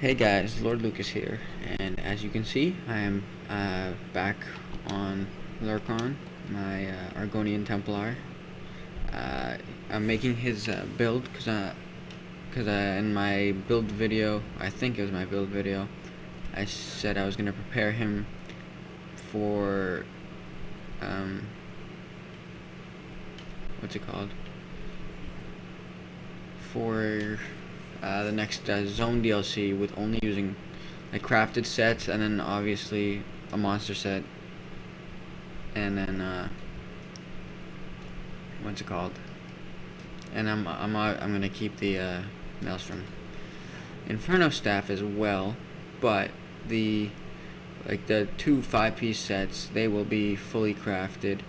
Hey guys, Lord Lucas here, and as you can see, I am back on Lurcon, my Argonian Templar. I'm making his build because in my build video, I think it was my build video, I said I was gonna prepare him for what's it called? For the next zone DLC with only using like crafted sets, and then obviously a monster set, and then what's it called? And I'm gonna keep the Maelstrom Inferno staff as well, but the the two 5-piece sets, they will be fully crafted.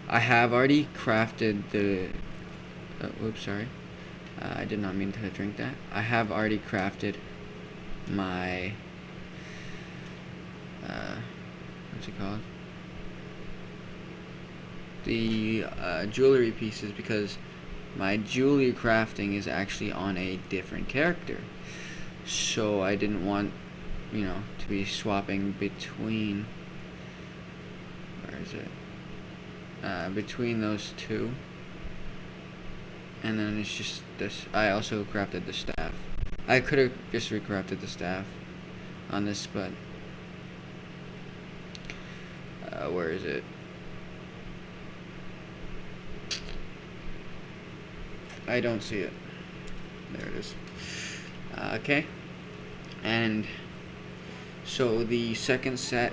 I have already crafted the oops, sorry. I did not mean to drink that. I have already crafted my what's it called? The jewelry pieces, because my jewelry crafting is actually on a different character. So I didn't want, to be swapping between, where is it? Between those two. And then it's just this. I also crafted the staff. I could have just recrafted the staff on this, but where is it? I don't see it. There it is. Okay. And so the second set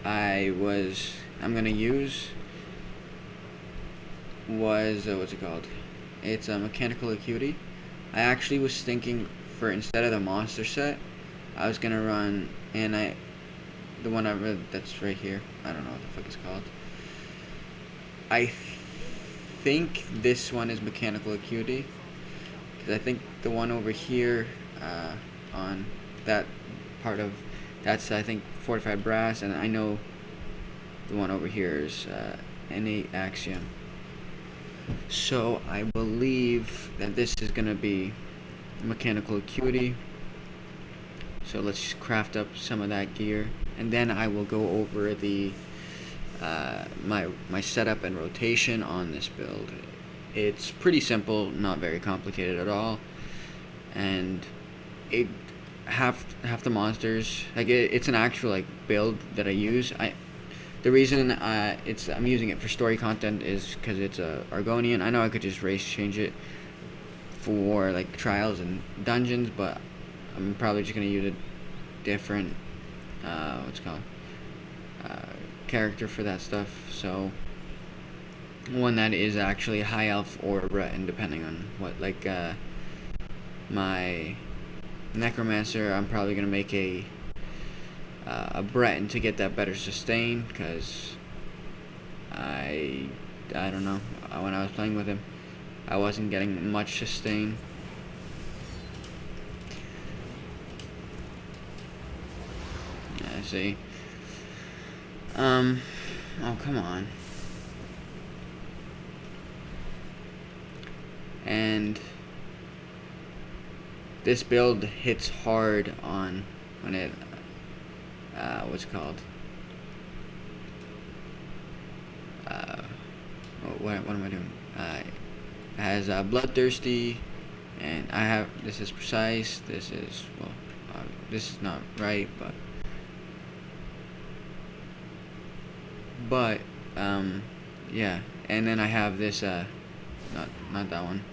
I'm gonna use was what's it called? It's a mechanical acuity. I actually was thinking, for instead of the monster set, I was gonna run the one I read that's right here. I don't know what the fuck it's called. I think this one is mechanical acuity, because I think the one over here on that part of that's, I think, fortified brass, and I know the one over here is innate axiom. So I believe that this is gonna be mechanical acuity. So let's just craft up some of that gear, and then I will go over the my setup and rotation on this build. It's pretty simple, not very complicated at all, and half the monsters, it's an actual build that I use. The reason I'm using it for story content is because it's a Argonian. I know I could just race change it for trials and dungeons, but I'm probably just gonna use a different what's it called character for that stuff. So one that is actually high elf or Breton, depending on what my necromancer. I'm probably gonna make a Breton to get that better sustain, because I don't know, when I was playing with him I wasn't getting much sustain. I see. Oh, come on. And this build hits hard on when it what's it called? What am I doing? It has bloodthirsty, and this is precise. This is this is not right, but yeah. And then I have this not that one.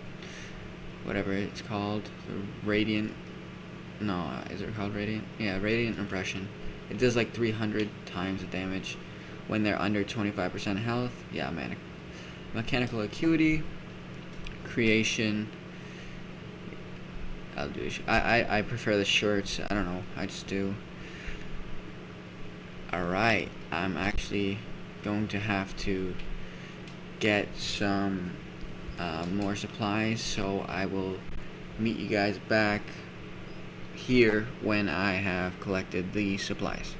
Whatever it's called, the radiant. No, is it called radiant? Yeah, radiant impression. It does 300 times the damage when they're under 25% health. Yeah, man. Mechanical acuity, creation. I'll do. I prefer the shirts. I don't know. I just do. All right. I'm actually going to have to get some more supplies, so I will meet you guys back here when I have collected the supplies.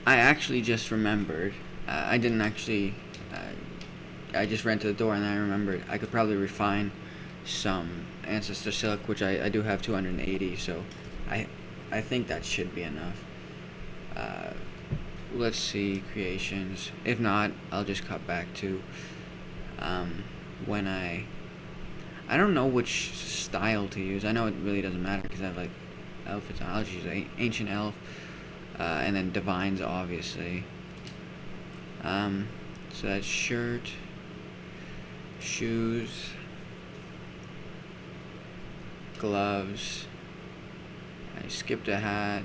I actually just remembered. I didn't actually. I just ran to the door and I remembered I could probably refine some Ancestor Silk, which I do have 280, so I think that should be enough. Let's see, creations. If not, I'll just cut back to when I don't know which style to use. I know it really doesn't matter because I have like elf. I'll just use ancient elf, and then divines, obviously. So that's shirt, shoes, gloves. I skipped a hat.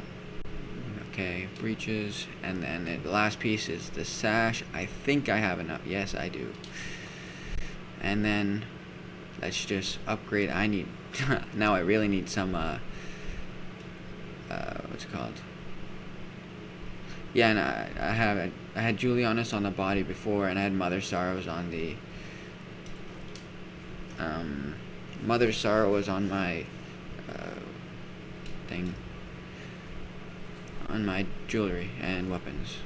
Okay, breeches, and then the last piece is the sash. I think I have enough. Yes, I do. And then let's just upgrade. I need now. I really need some. What's it called? Yeah, and I had Julianus on the body before, and I had Mother Sorrows on the. Mother Sorrow was on my thing. On my jewelry and weapons.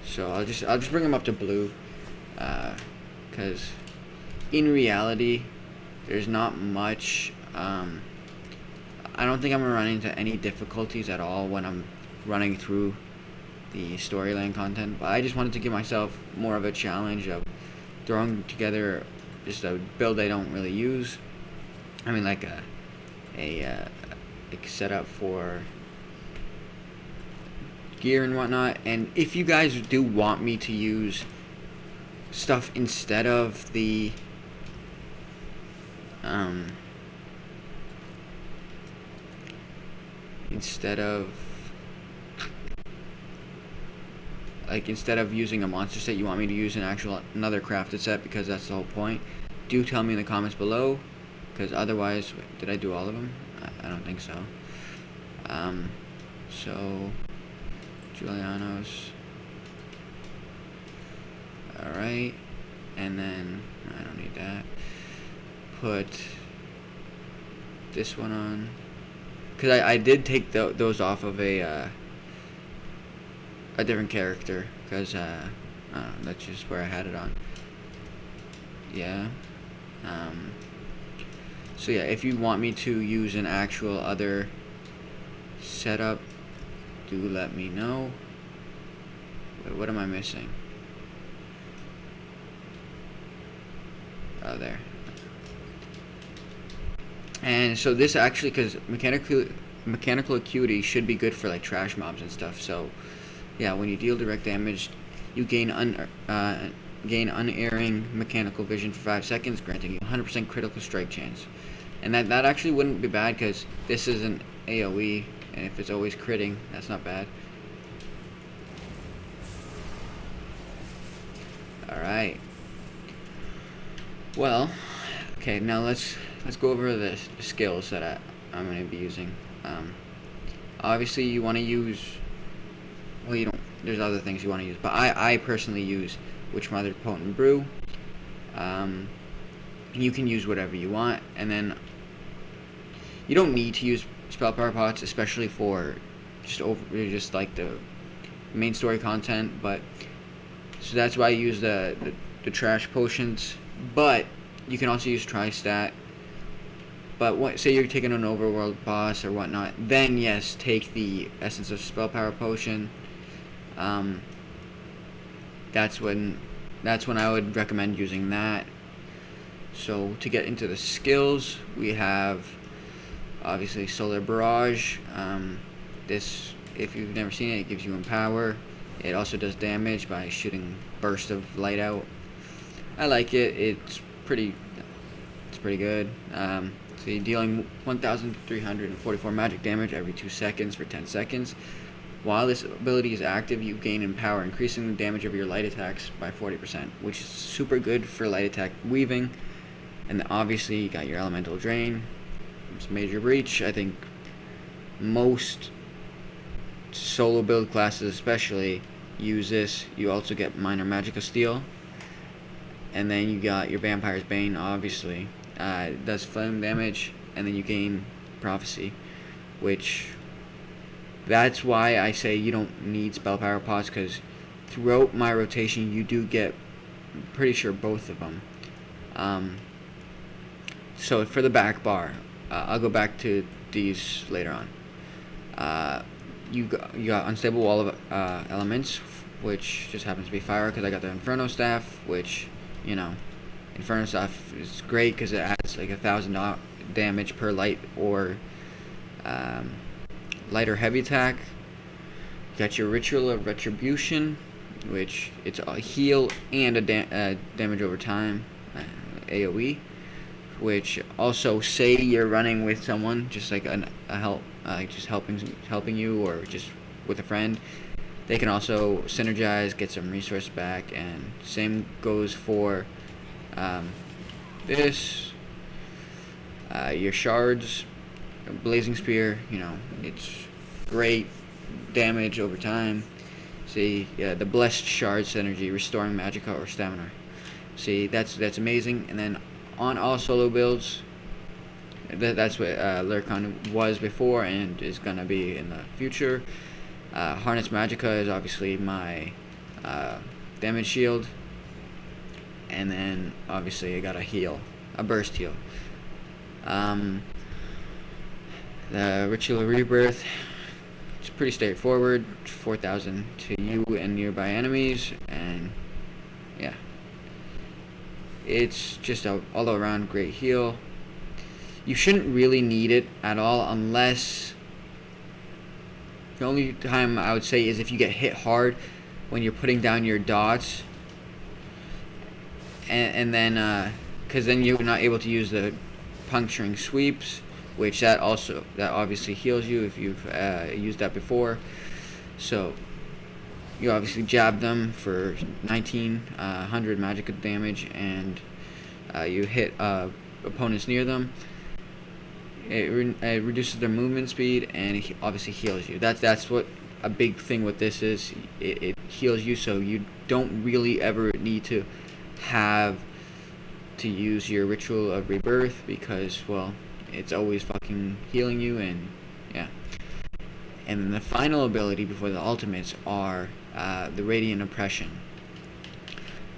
So I'll just bring them up to blue, because in reality, there's not much. I don't think I'm gonna run into any difficulties at all when I'm running through the storyline content. But I just wanted to give myself more of a challenge of throwing together just a build I don't really use. I mean, like a setup for gear and whatnot. And if you guys do want me to use stuff instead of the instead of using a monster set, you want me to use another crafted set, because that's the whole point, do tell me in the comments below, because otherwise, did I do all of them? I don't think so. So Julianos. Alright. And then, I don't need that. Put this one on. Because I did take those off of a different character. Because, that's just where I had it on. Yeah. So yeah, if you want me to use an actual other setup, do let me know. Wait, what am I missing? Oh, there. And so this actually, because mechanical acuity should be good for like trash mobs and stuff. So yeah, when you deal direct damage, you gain unerring mechanical vision for 5 seconds, granting you 100% critical strike chance. And that actually wouldn't be bad, because this is an AoE, and if it's always critting, that's not bad. Alright. Well, okay, now let's go over the skills that I'm going to be using. Obviously, you want to use, well, you don't, there's other things you want to use, but I personally use Witch Mother Potent Brew. You can use whatever you want, and then you don't need to use spell power pots, especially for just like the main story content. But so that's why I use the trash potions. But you can also use Tri-Stat. But say you're taking an overworld boss or whatnot, then yes, take the Essence of Spell Power Potion. That's when I would recommend using that. So to get into the skills, we have obviously Solar Barrage. This, if you've never seen it, it gives you Empower. It also does damage by shooting bursts of light out. I like it. It's pretty good. So you're dealing 1,344 magic damage every 2 seconds for 10 seconds. While this ability is active, you gain Empower, increasing the damage of your light attacks by 40%, which is super good for light attack weaving. And then obviously you got your Elemental Drain, Major Breach. I think most solo build classes especially use this. You also get Minor Magical Steel. And then you got your Vampire's Bane, obviously. It does flame damage, and then you gain Prophecy, which That's why I say you don't need spell power pots, because throughout my rotation you do get, I'm pretty sure, both of them. So for the back bar, I'll go back to these later on. You got unstable wall of elements, which just happens to be fire, because I got the Inferno Staff, which, you know, Inferno Staff is great because it adds like 1,000 damage per light or light or heavy attack. You got your Ritual of Retribution, which it's a heal and a damage over time, AoE. Which also, say you're running with someone, just like a help, just helping you, or just with a friend, they can also synergize, get some resource back, and same goes for this. Your shards, Blazing Spear, you know, it's great damage over time. See, the Blessed Shard Synergy, restoring Magicka or Stamina. See, that's amazing. And then on all solo builds, that's what Lurcon was before and is gonna be in the future. Harness Magicka is obviously my damage shield, and then obviously I got a heal, a burst heal. The Ritual of Rebirth, it's pretty straightforward, 4,000 to you and nearby enemies, and yeah. It's just a all-around great heal. You shouldn't really need it at all, unless the only time I would say is if you get hit hard when you're putting down your dots, and then because then you're not able to use the puncturing sweeps, which that obviously heals you if you've used that before. So you obviously jab them for 1900 Magicka damage, and you hit opponents near them. It reduces their movement speed, and it obviously heals you. That's what a big thing with this is. It heals you, so you don't really ever need to have to use your Ritual of Rebirth, because, well, it's always fucking healing you, and yeah. And then the final ability before the ultimates are the Radiant Oppression.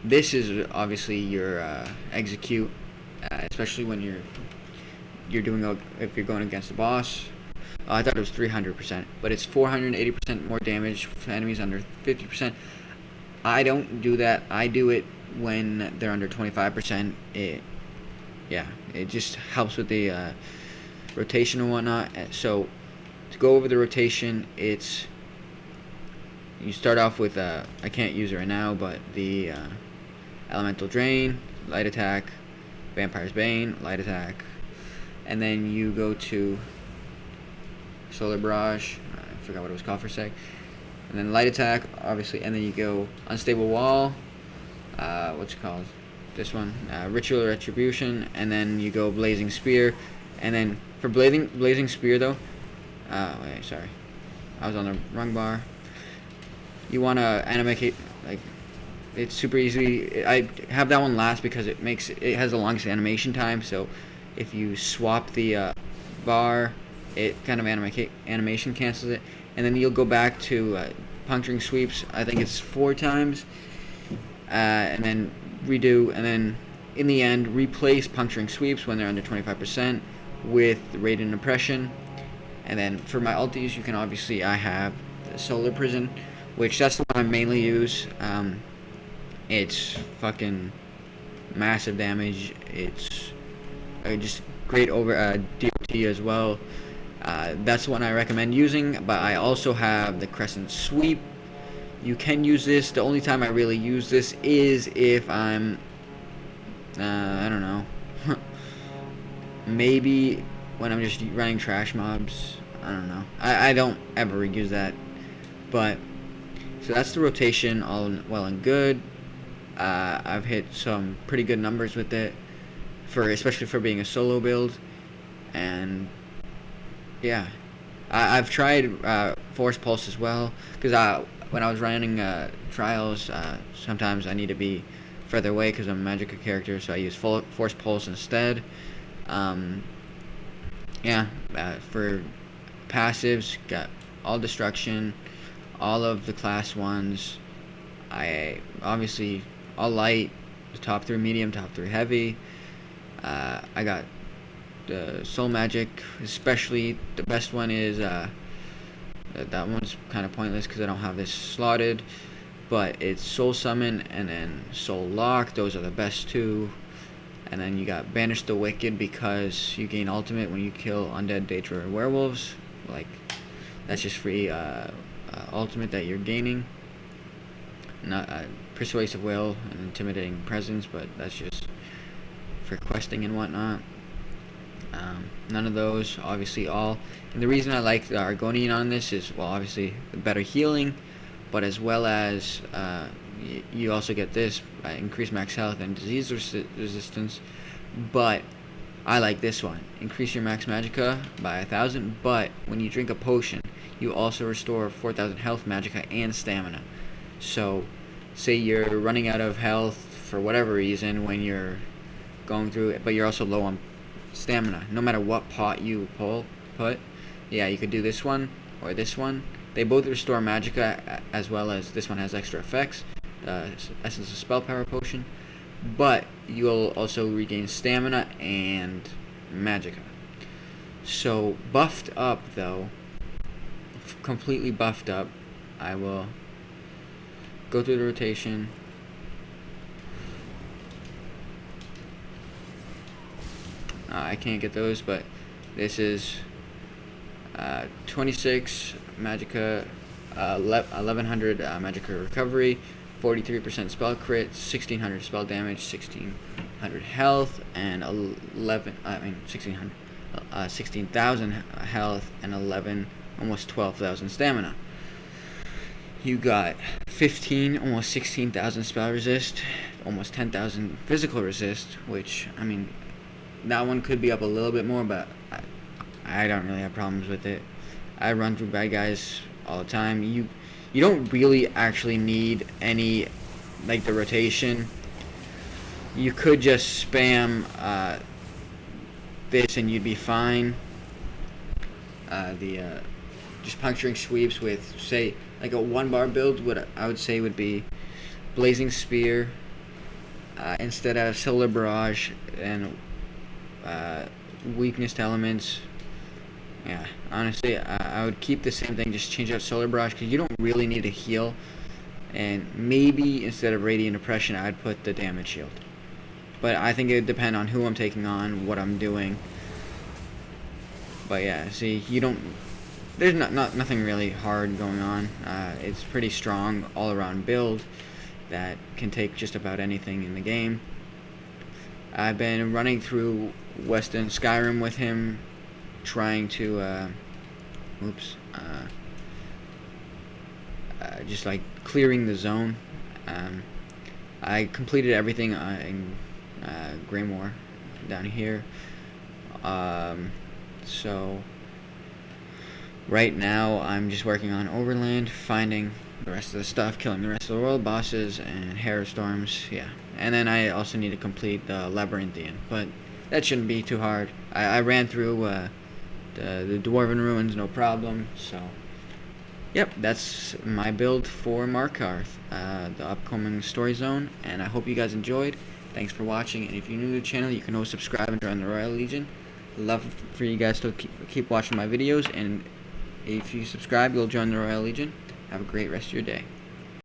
This is obviously your execute, especially when you're doing if you're going against a boss. I thought it was 300%, but it's 480% more damage for enemies under 50%. I don't do that. I do it when they're under 25%. It just helps with the rotation and whatnot. So to go over the rotation, it's, you start off with I can't use it right now, but the Elemental Drain, light attack, Vampire's Bane, light attack, and then you go to Solar Barrage. I forgot what it was called for a sec. And then light attack, obviously, and then you go Unstable Wall. What's it called? This one, Ritual Retribution, and then you go Blazing Spear, and then for Blazing Spear though, wait, sorry, I was on the wrong bar. You want to animate, like, it's super easy. I have that one last because it has the longest animation time. So if you swap the bar, it kind of animation cancels it, and then you'll go back to puncturing sweeps. I think it's 4 times, and then redo, and then in the end replace puncturing sweeps when they're under 25% with Radiant Oppression. And then for my ultis, you can obviously, I have the Solar Prison, which that's the one I mainly use. It's fucking massive damage. It's just great over DOT as well. That's the one I recommend using, but I also have the Crescent Sweep. You can use this. The only time I really use this is if I'm, I don't know, maybe when I'm just running trash mobs. I don't know. I don't ever use that. But, so that's the rotation, all well and good. I've hit some pretty good numbers with it, especially for being a solo build. And yeah, I've tried Force Pulse as well, because when I was running trials, sometimes I need to be further away because I'm a Magicka character, so I use Force Pulse instead. For passives, got all destruction, all of the class 1s. I obviously all light, the top 3 medium, top 3 heavy. I got the soul magic, especially the best one is that one's kind of pointless because I don't have this slotted, but it's soul summon and then soul lock. Those are the best two. And then you got banish the wicked because you gain ultimate when you kill undead, daedra, or werewolves. Like, that's just free ultimate that you're gaining. Not persuasive will and intimidating presence, but that's just for questing and whatnot. None of those, obviously all. And the reason I like the Argonian on this is, well, obviously the better healing, but as well as you also get this increased max health and disease resistance. But I like this one, increase your max magicka by 1,000, but when you drink a potion you also restore 4,000 health, magicka, and stamina. So say you're running out of health for whatever reason when you're going through it, but you're also low on stamina, no matter what pot you put, yeah, you could do this one or this one. They both restore magicka, as well as this one has extra effects, essence of spell power potion, but you'll also regain stamina and magicka. So buffed up though, completely buffed up, I will go through the rotation. I can't get those, but this is 26 magicka, 1100 magicka recovery, 43% spell crit, 1600 spell damage, 1600 health, and 16,000 health, and almost 12,000 stamina. You got 15, almost 16,000 spell resist, almost 10,000 physical resist, which, I mean, that one could be up a little bit more, but I don't really have problems with it. I run through bad guys all the time. You don't really actually need any, like, the rotation. You could just spam this and you'd be fine. Just puncturing sweeps with, say, like a 1-bar build, what I would say would be Blazing Spear instead of Solar Barrage, and weakness to elements. Yeah, honestly, I would keep the same thing, just change out Solar Barrage, because you don't really need to heal. And maybe instead of Radiant Oppression, I'd put the damage shield. But I think it would depend on who I'm taking on, what I'm doing. But yeah, see, there's nothing really hard going on. It's pretty strong all-around build that can take just about anything in the game. I've been running through Western Skyrim with him, trying to just like clearing the zone. I completed everything in Greymoor down here. So right now I'm just working on Overland, finding the rest of the stuff, killing the rest of the world bosses and Storms. Yeah, and then I also need to complete the Labyrinthian, but that shouldn't be too hard. I ran through the Dwarven Ruins no problem. So yep, that's my build for Markarth, the upcoming story zone, and I hope you guys enjoyed. Thanks for watching, and if you're new to the channel, you can always subscribe and join the Royal Legion. I'd love for you guys to keep watching my videos, and if you subscribe, you'll join the Royal Legion. Have a great rest of your day.